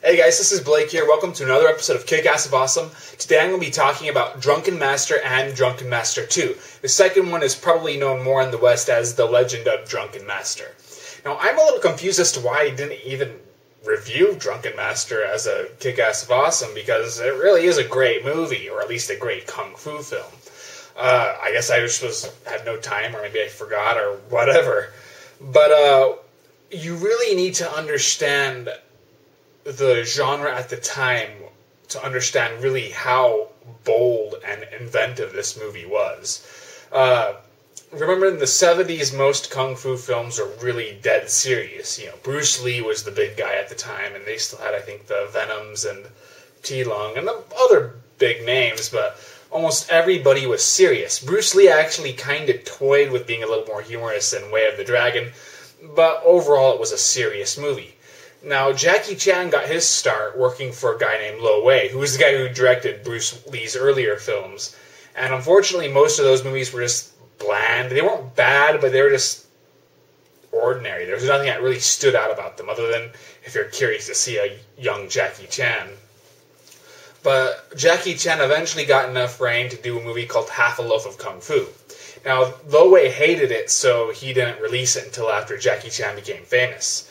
Hey guys, this is Blake here. Welcome to another episode of Kickass of Awesome. Today I'm going to be talking about Drunken Master and Drunken Master 2. The second one is probably known more in the West as The Legend of Drunken Master. Now, I'm a little confused as to why I didn't even review Drunken Master as a Kickass of Awesome, because it really is a great movie, or at least a great kung fu film. I guess I just had no time, or maybe I forgot, or whatever. But you really need to understand the genre at the time to understand really how bold and inventive this movie was. Remember, in the 70s, most kung fu films were really dead serious. You know, Bruce Lee was the big guy at the time, and they still had, I think, the Venoms and T-Lung and the other big names, but almost everybody was serious. Bruce Lee actually kind of toyed with being a little more humorous in Way of the Dragon, but overall it was a serious movie. Now, Jackie Chan got his start working for a guy named Lo Wei, who was the guy who directed Bruce Lee's earlier films. And unfortunately, most of those movies were just bland. They weren't bad, but they were just ordinary. There was nothing that really stood out about them, other than if you're curious to see a young Jackie Chan. But Jackie Chan eventually got enough reign to do a movie called Half a Loaf of Kung Fu. Now, Lo Wei hated it, so he didn't release it until after Jackie Chan became famous.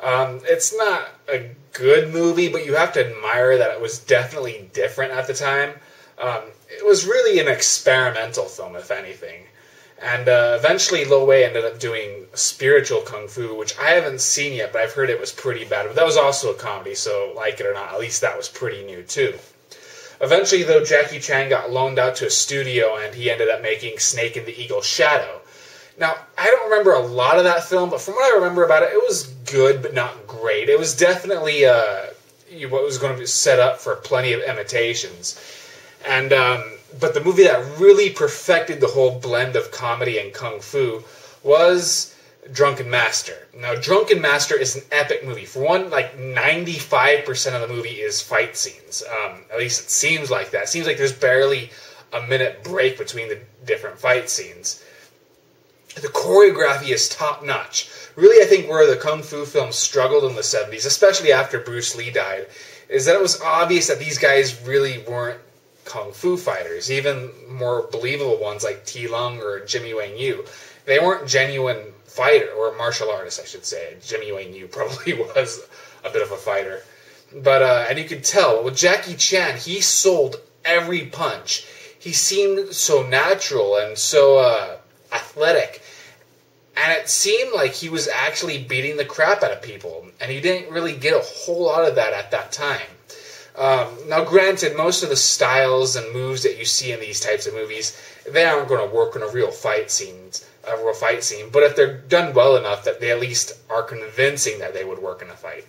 It's not a good movie, but you have to admire that it was definitely different at the time. It was really an experimental film, if anything. And eventually Lo Wei ended up doing Spiritual Kung Fu, which I haven't seen yet, but I've heard it was pretty bad. But that was also a comedy, so like it or not, at least that was pretty new too. Eventually, though, Jackie Chan got loaned out to a studio, and he ended up making Snake and the Eagle's Shadow. Now, I don't remember a lot of that film, but from what I remember about it, it was good, but not great. It was definitely what was going to be set up for plenty of imitations. And but the movie that really perfected the whole blend of comedy and kung fu was Drunken Master. Now, Drunken Master is an epic movie. For one, like 95% of the movie is fight scenes. At least it seems like that. It seems like there's barely a minute break between the different fight scenes. The choreography is top-notch. Really, I think where the kung fu films struggled in the 70s, especially after Bruce Lee died, is that it was obvious that these guys really weren't kung fu fighters. Even more believable ones like T-Lung or Jimmy Wang Yu. They weren't genuine fighter, or martial artists, I should say. Jimmy Wang Yu probably was a bit of a fighter. But, and you could tell, with Jackie Chan, he sold every punch. He seemed so natural and so athletic, and it seemed like he was actually beating the crap out of people, and you didn't really get a whole lot of that at that time. Now, granted, most of the styles and moves that you see in these types of movies, they aren't going to work in a real fight scene, but if they're done well enough that they at least are convincing that they would work in a fight,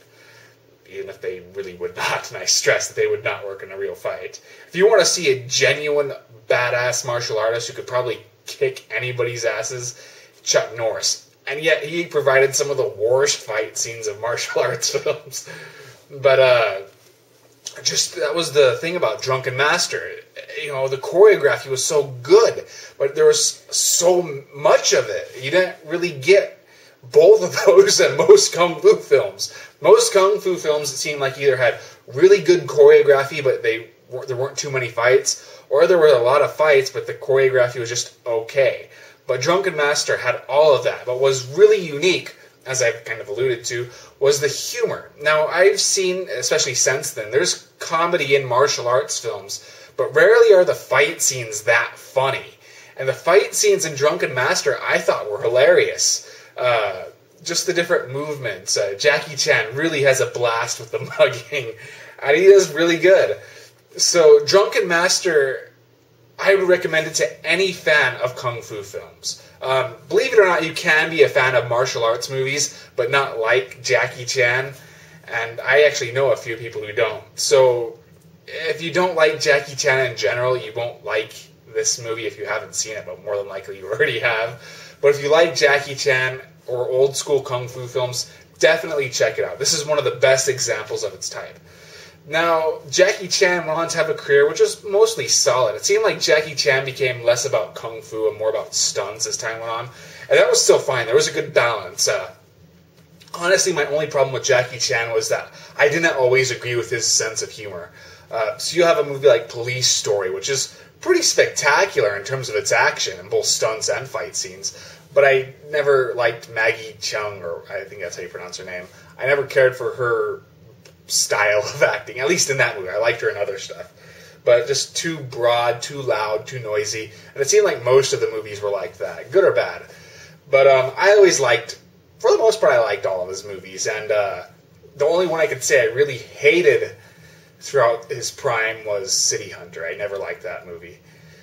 even if they really would not, and I stress that they would not work in a real fight. If you want to see a genuine badass martial artist who could probably kick anybody's asses, Chuck Norris. And yet he provided some of the worst fight scenes of martial arts films. But just that was the thing about Drunken Master. You know, the choreography was so good, but there was so much of it. You didn't really get both of those in most kung fu films. Most kung fu films, it seemed like, either had really good choreography, but there weren't too many fights, or there were a lot of fights, but the choreography was just okay. But Drunken Master had all of that. But what was really unique, as I've kind of alluded to, was the humor. Now, I've seen, especially since then, there's comedy in martial arts films, but rarely are the fight scenes that funny. And the fight scenes in Drunken Master, I thought, were hilarious. Just the different movements. Jackie Chan really has a blast with the mugging, and he does really good. So, Drunken Master, I would recommend it to any fan of kung fu films. Believe it or not, you can be a fan of martial arts movies, but not like Jackie Chan. And I actually know a few people who don't. So, if you don't like Jackie Chan in general, you won't like this movie if you haven't seen it, but more than likely you already have. But if you like Jackie Chan or old school kung fu films, definitely check it out. This is one of the best examples of its type. Now, Jackie Chan went on to have a career which was mostly solid. It seemed like Jackie Chan became less about kung fu and more about stunts as time went on. And that was still fine. There was a good balance. Honestly, my only problem with Jackie Chan was that I didn't always agree with his sense of humor. So you have a movie like Police Story, which is pretty spectacular in terms of its action in both stunts and fight scenes. But I never liked Maggie Cheung, or I think that's how you pronounce her name. I never cared for her style of acting, at least in that movie. I liked her in other stuff. But just too broad, too loud, too noisy. And it seemed like most of the movies were like that, good or bad. But I always liked, for the most part, I liked all of his movies. And the only one I could say I really hated throughout his prime was City Hunter. I never liked that movie.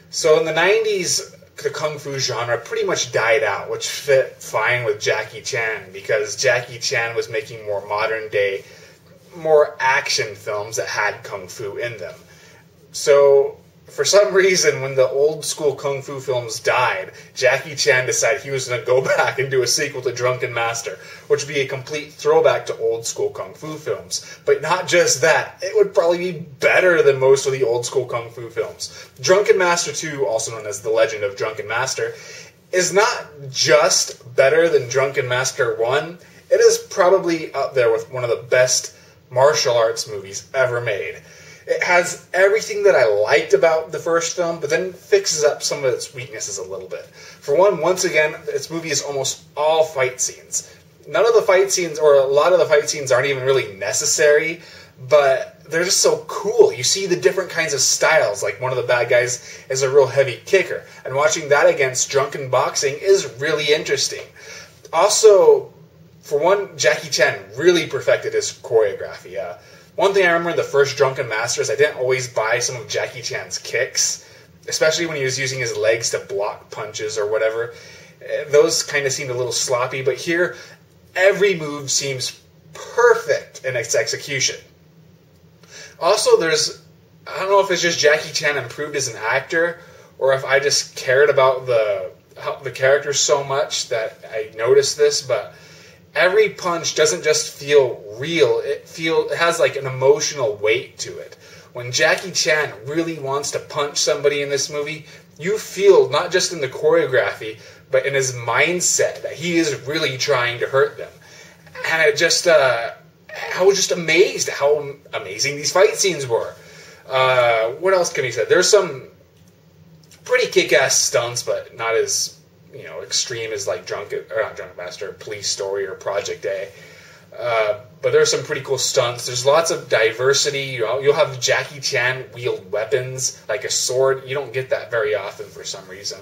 So in the 90s, the Kung Fu genre pretty much died out, which fit fine with Jackie Chan, because Jackie Chan was making more modern day, more action films that had Kung Fu in them. So, for some reason, when the old school Kung Fu films died, Jackie Chan decided he was going to go back and do a sequel to Drunken Master, which would be a complete throwback to old school Kung Fu films. But not just that, it would probably be better than most of the old school Kung Fu films. Drunken Master 2, also known as The Legend of Drunken Master, is not just better than Drunken Master 1, it is probably up there with one of the best martial arts movies ever made. It has everything that I liked about the first film, but then fixes up some of its weaknesses a little bit. For one, once again, this movie is almost all fight scenes. None of the fight scenes, or a lot of the fight scenes, aren't even really necessary, but they're just so cool. You see the different kinds of styles, like one of the bad guys is a real heavy kicker, and watching that against drunken boxing is really interesting. Also, for one, Jackie Chan really perfected his choreography. One thing I remember in the first Drunken Master is I didn't always buy some of Jackie Chan's kicks, especially when he was using his legs to block punches or whatever. Those kind of seemed a little sloppy, but here, every move seems perfect in its execution. Also, I don't know if it's just Jackie Chan improved as an actor, or if I just cared about the character so much that I noticed this, but every punch doesn't just feel real. It has like an emotional weight to it. When Jackie Chan really wants to punch somebody in this movie, you feel, not just in the choreography, but in his mindset, that he is really trying to hurt them. And it just, I was just amazed at how amazing these fight scenes were. What else can be said? There's some pretty kick-ass stunts, but not as extreme as like Drunken Master, Police Story, or Project A. But there's some pretty cool stunts. There's lots of diversity. You'll have Jackie Chan wield weapons like a sword. You don't get that very often for some reason.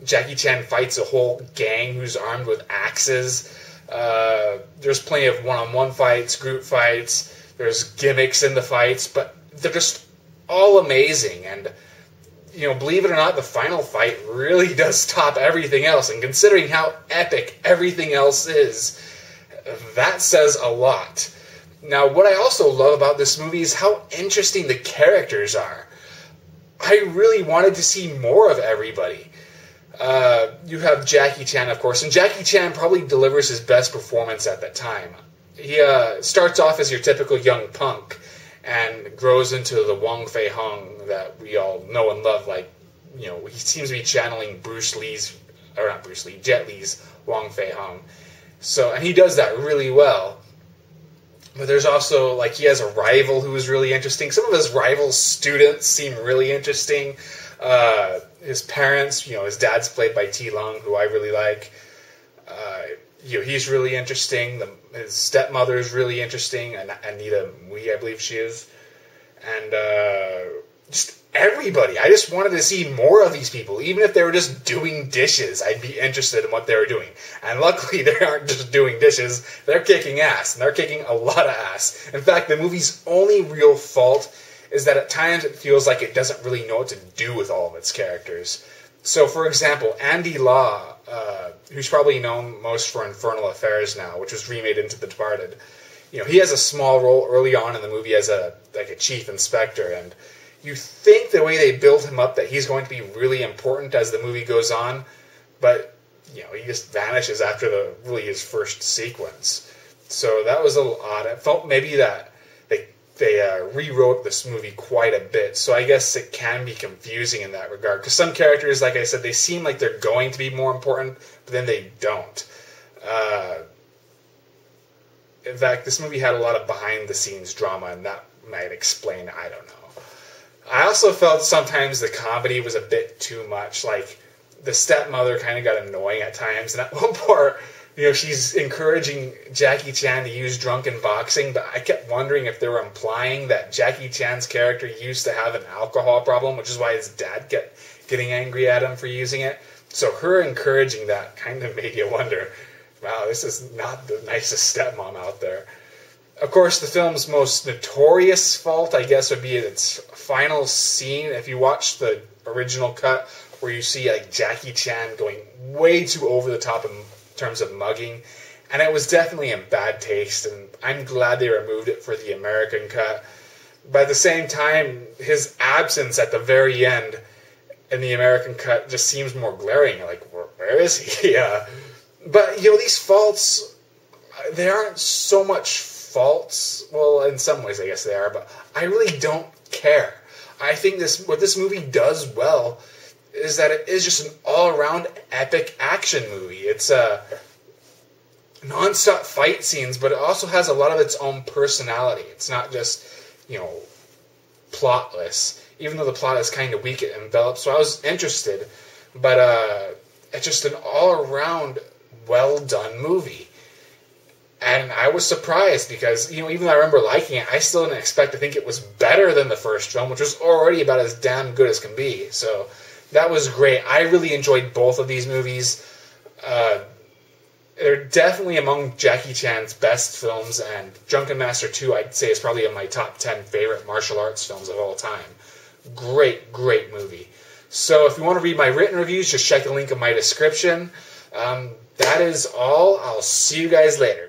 Jackie Chan fights a whole gang who's armed with axes. There's plenty of one-on-one fights, group fights. There's gimmicks in the fights, but they're just all amazing. And believe it or not, the final fight really does top everything else. And considering how epic everything else is, that says a lot. Now, what I also love about this movie is how interesting the characters are. I really wanted to see more of everybody. You have Jackie Chan, of course, and Jackie Chan probably delivers his best performance at that time. He starts off as your typical young punk, and grows into the Wong Fei Hung that we all know and love. He seems to be channeling Jet Li's Wong Fei Hung. And he does that really well. But there's also, he has a rival who is really interesting. Some of his rival students seem really interesting. His parents, his dad's played by T. Lung, who I really like. He's really interesting. His stepmother is really interesting. Anita Mui, I believe she is. And just everybody. I just wanted to see more of these people. Even if they were just doing dishes, I'd be interested in what they were doing. And luckily, they aren't just doing dishes. They're kicking ass. And they're kicking a lot of ass. In fact, the movie's only real fault is that at times it feels like it doesn't really know what to do with all of its characters. So, for example, Andy Lau, who's probably known most for Infernal Affairs now, which was remade into The Departed, he has a small role early on in the movie as a chief inspector, and you think the way they build him up that he's going to be really important as the movie goes on, but he just vanishes after his first sequence. So that was a little odd. It felt maybe that they rewrote this movie quite a bit, so I guess it can be confusing in that regard, because some characters, like I said, they seem like they're going to be more important, but then they don't. In fact, this movie had a lot of behind-the-scenes drama, and that might explain, I don't know. I also felt sometimes the comedy was a bit too much. Like, the stepmother kind of got annoying at times, and at one part, she's encouraging Jackie Chan to use drunken boxing, but I kept wondering if they were implying that Jackie Chan's character used to have an alcohol problem, which is why his dad kept getting angry at him for using it. So her encouraging that kind of made you wonder, wow, this is not the nicest stepmom out there. Of course, the film's most notorious fault, I guess, would be its final scene. If you watch the original cut, where you see like Jackie Chan going way too over the top in terms of mugging, and it was definitely in bad taste, and I'm glad they removed it for the American cut. But at the same time, his absence at the very end in the American cut just seems more glaring. Like, where is he? But, these faults, they aren't so much faults. Well, in some ways, I guess they are, but I really don't care. I think what this movie does well is that it is just an all-around epic action movie. It's non-stop fight scenes, but it also has a lot of its own personality. It's not just, plotless. Even though the plot is kind of weak, it envelops. So I was interested, but it's just an all-around well-done movie. And I was surprised because, even though I remember liking it, I still didn't expect to think it was better than the first film, which was already about as damn good as can be. So that was great. I really enjoyed both of these movies. They're definitely among Jackie Chan's best films, and Drunken Master 2, I'd say, is probably in my top 10 favorite martial arts films of all time. Great, great movie. So if you want to read my written reviews, just check the link in my description. That is all. I'll see you guys later.